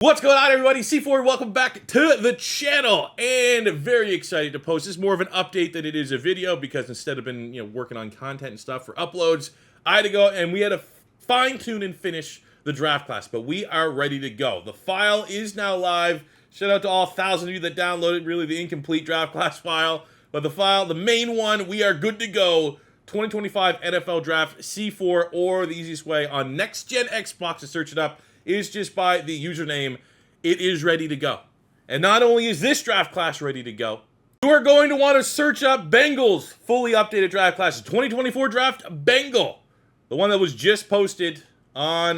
What's going on, everybody? C4, welcome back to the channel, and very excited to post. This is more of an update than it is a video because instead of been working on content and stuff for uploads, I had to go and we had to fine-tune and finish the draft class, but we are ready to go. The file is now live. Shout out to all 1,000 of you that downloaded really the incomplete draft class file, but the file, the main one, we are good to go. 2025 NFL Draft C4, or the easiest way on Next Gen Xbox to search it up is just by the username. It is ready to go. And not only is this draft class ready to go, you are going to want to search up Bengals fully updated draft class, 2024 draft Bengal, the one that was just posted on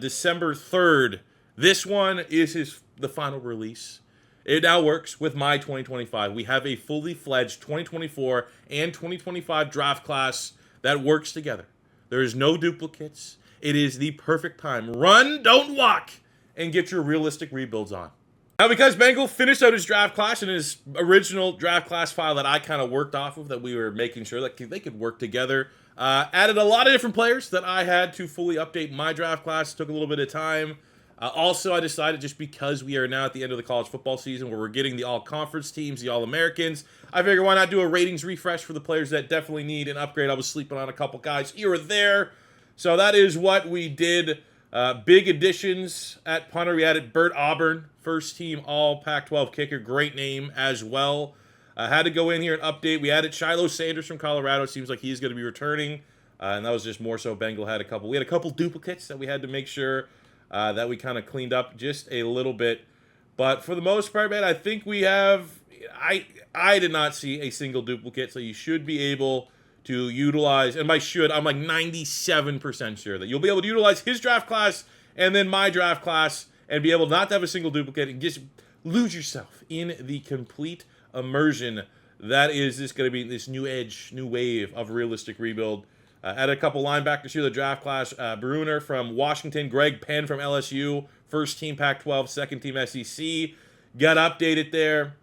December 3rd. This one is the final release. It now works with my 2025. We have a fully fledged 2024 and 2025 draft class that works together. There is no duplicates. It is the perfect time. Run, don't walk, and get your realistic rebuilds on. Now, because Bengal finished out his draft class and his original draft class file that I kind of worked off of, that we were making sure that they could work together, added a lot of different players that I had to fully update my draft class. It took a little bit of time. Also, I decided just because we are now at the end of the college football season where we're getting the all-conference teams, the all-Americans, I figured why not do a ratings refresh for the players that definitely need an upgrade. I was sleeping on a couple guys here or there. So that is what we did. Big additions at punter. We added Bert Auburn, first team all Pac-12 kicker. Great name as well. Had to go in here and update. We added Shiloh Sanders from Colorado. Seems like he's going to be returning. And that was just more so Bengal had a couple. We had a couple duplicates that we had to make sure that we kind of cleaned up just a little bit. But for the most part, man, I think we have... I did not see a single duplicate, so you should be able to utilize, and by should, I'm like 97% sure that you'll be able to utilize his draft class and then my draft class and be able not to have a single duplicate and just lose yourself in the complete immersion that is just going to be this new edge, new wave of realistic rebuild. Added a couple linebackers here, the draft class. Bruner from Washington, Greg Penn from LSU, first team Pac-12, second team SEC. Got updated there.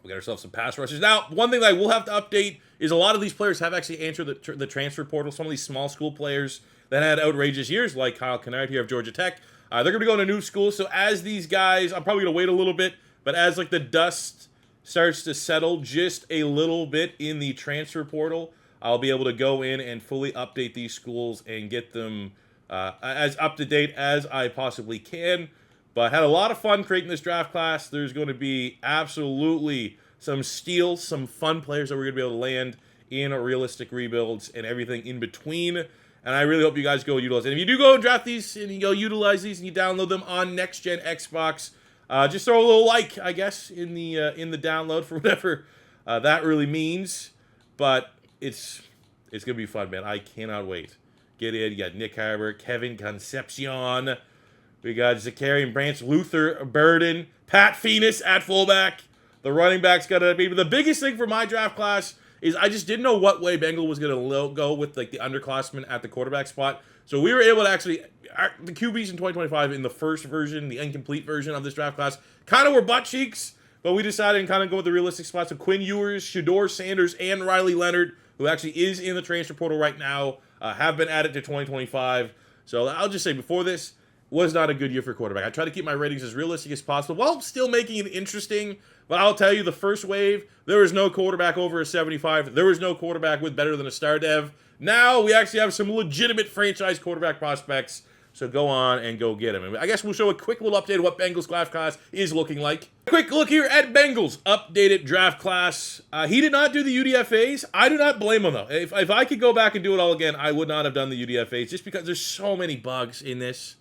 We got ourselves some pass rushers. Now, one thing that I will have to update is a lot of these players have actually answered the transfer portal. Some of these small school players that had outrageous years, like Kyle Kennard here of Georgia Tech, they're going to be going to new schools. So as these guys, I'm probably going to wait a little bit, but as like the dust starts to settle just a little bit in the transfer portal, I'll be able to go in and fully update these schools and get them as up to date as I possibly can. But had a lot of fun creating this draft class. There's going to be absolutely some steals, some fun players that we're going to be able to land in realistic rebuilds and everything in between. And I really hope you guys go utilize it. And if you do go and draft these and you go utilize these and you download them on Next Gen Xbox, just throw a little like, I guess, in the download for whatever that really means. But it's going to be fun, man. I cannot wait. Get in. You got Nick Harbor, Kevin Concepcion. We got Zacharian Branch, Luther Burden, Pat Phoenix at fullback. The running back's got to be. But the biggest thing for my draft class is I just didn't know what way Bengal was going to go with like the underclassmen at the quarterback spot. So we were able to actually, the QBs in 2025 in the first version, the incomplete version of this draft class, kind of were butt cheeks. But we decided to kind of go with the realistic spots of Quinn Ewers, Shador Sanders, and Riley Leonard, who actually is in the transfer portal right now, have been added to 2025. So I'll just say before this, was not a good year for quarterback. I try to keep my ratings as realistic as possible while still making it interesting. But I'll tell you, the first wave, there was no quarterback over a 75. There was no quarterback with better than a star dev. Now we actually have some legitimate franchise quarterback prospects. So go on and go get them. And I guess we'll show a quick little update of what Bengals draft class is looking like. Quick look here at Bengals updated draft class. He did not do the UDFAs. I do not blame him, though. If I could go back and do it all again, I would not have done the UDFAs just because there's so many bugs in this.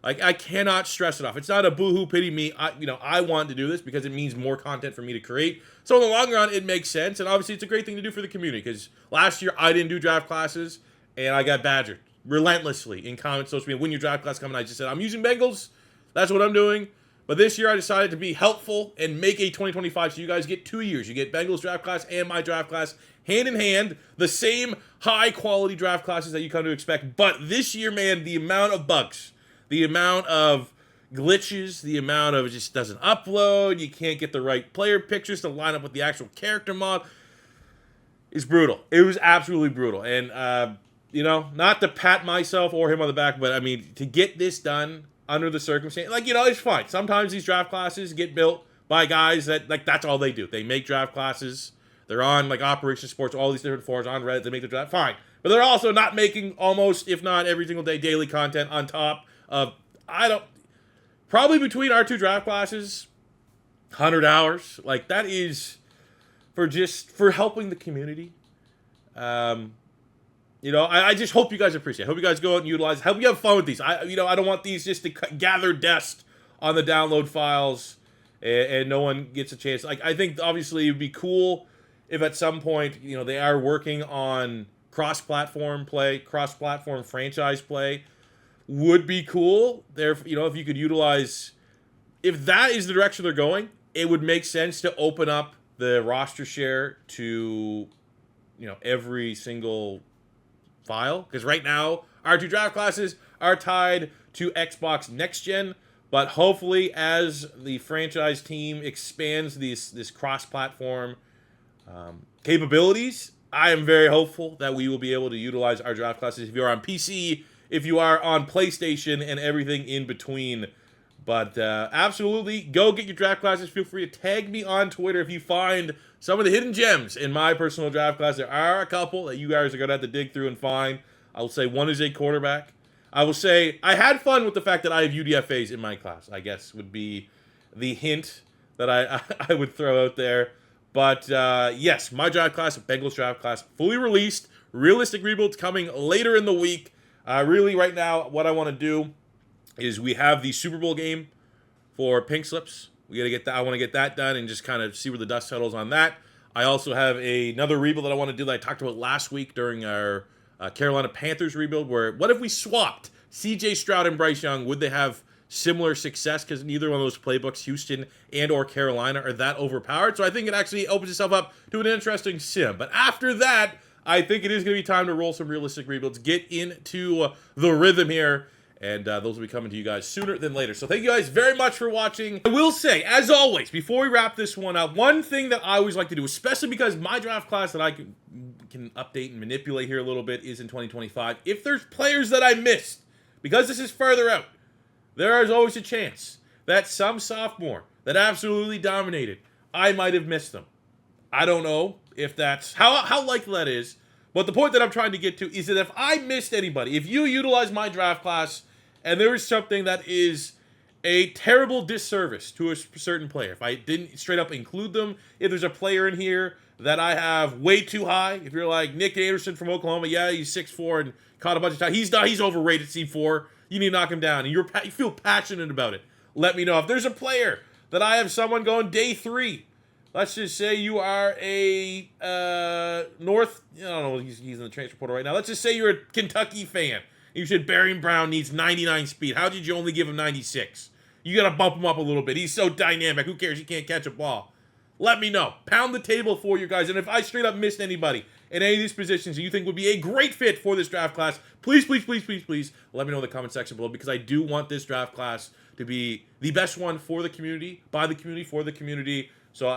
Like, I cannot stress it off. It's not a boo-hoo, pity me. I want to do this because it means more content for me to create. So in the long run, it makes sense. And obviously, it's a great thing to do for the community because last year, I didn't do draft classes, and I got badgered relentlessly in comments, social media. When your draft class coming, I just said, I'm using Bengals. That's what I'm doing. But this year, I decided to be helpful and make a 2025. So you guys get 2 years. You get Bengals draft class and my draft class hand in hand. The same high-quality draft classes that you come to expect. But this year, man, the amount of bugs, the amount of glitches, the amount of it just doesn't upload, you can't get the right player pictures to line up with the actual character mod, is brutal. It was absolutely brutal. And, not to pat myself or him on the back, but, I mean, to get this done under the circumstance. Like, it's fine. Sometimes these draft classes get built by guys that, like, that's all they do. They make draft classes. They're on, like, Operation Sports, all these different forums on Reddit. They make the draft. Fine. But they're also not making almost, if not every single day, daily content on top of, probably between our two draft classes, 100 hours. Like, that is for helping the community. I just hope you guys appreciate it. I hope you guys go out and utilize it. Hope you have fun with these. I don't want these just to gather dust on the download files and no one gets a chance. Like, I think obviously it would be cool if at some point, they are working on cross-platform play, cross-platform franchise play. Would be cool. If you could utilize, if that is the direction they're going, it would make sense to open up the roster share to, every single file. Because right now, our two draft classes are tied to Xbox Next Gen. But hopefully, as the franchise team expands this cross-platform capabilities, I am very hopeful that we will be able to utilize our draft classes if you are on PC, if you are on PlayStation, and everything in between. But absolutely, go get your draft classes. Feel free to tag me on Twitter if you find some of the hidden gems in my personal draft class. There are a couple that you guys are going to have to dig through and find. I will say one is a quarterback. I will say I had fun with the fact that I have UDFAs in my class, I guess would be the hint that I would throw out there. But yes, my draft class, Bengals draft class, fully released. Realistic rebuilds coming later in the week. Really, right now, what I want to do is we have the Super Bowl game for Pink Slips. We gotta get that. I want to get that done and just kind of see where the dust settles on that. I also have another rebuild that I want to do that I talked about last week during our Carolina Panthers rebuild. Where what if we swapped C.J. Stroud and Bryce Young? Would they have similar success? Because neither one of those playbooks, Houston and or Carolina, are that overpowered. So I think it actually opens itself up to an interesting sim. But after that, I think it is going to be time to roll some realistic rebuilds, get into the rhythm here. And those will be coming to you guys sooner than later. So thank you guys very much for watching. I will say, as always, before we wrap this one up, one thing that I always like to do, especially because my draft class that I can update and manipulate here a little bit is in 2025. If there's players that I missed, because this is further out, there is always a chance that some sophomore that absolutely dominated, I might have missed them. I don't know if that's how likely that is. But the point that I'm trying to get to is that if I missed anybody, if you utilize my draft class and there is something that is a terrible disservice to a certain player, if I didn't straight up include them, if there's a player in here that I have way too high, if you're like Nick Anderson from Oklahoma, yeah, he's 6'4" and caught a bunch of times, he's overrated C4, you need to knock him down, and you feel passionate about it, let me know. If there's a player that I have someone going day 3, let's just say you are a North, I don't know, he's in the transfer portal right now. Let's just say you're a Kentucky fan. You said Barian Brown needs 99 speed. How did you only give him 96? You got to bump him up a little bit. He's so dynamic. Who cares? He can't catch a ball. Let me know. Pound the table for you guys. And if I straight up missed anybody in any of these positions that you think would be a great fit for this draft class, please, please, please, please, please let me know in the comment section below, because I do want this draft class to be the best one for the community, by the community, for the community. So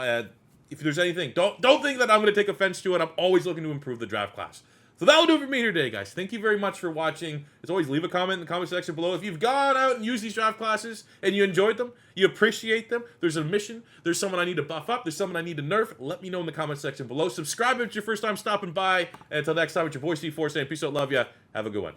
if there's anything, don't think that I'm going to take offense to it. I'm always looking to improve the draft class. So that'll do it for me here today, guys. Thank you very much for watching. As always, leave a comment in the comment section below. If you've gone out and used these draft classes and you enjoyed them, you appreciate them, there's a mission, there's someone I need to buff up, there's someone I need to nerf, let me know in the comment section below. Subscribe if it's your first time stopping by. And until next time, it's your boy C4 saying peace out, love ya. Have a good one.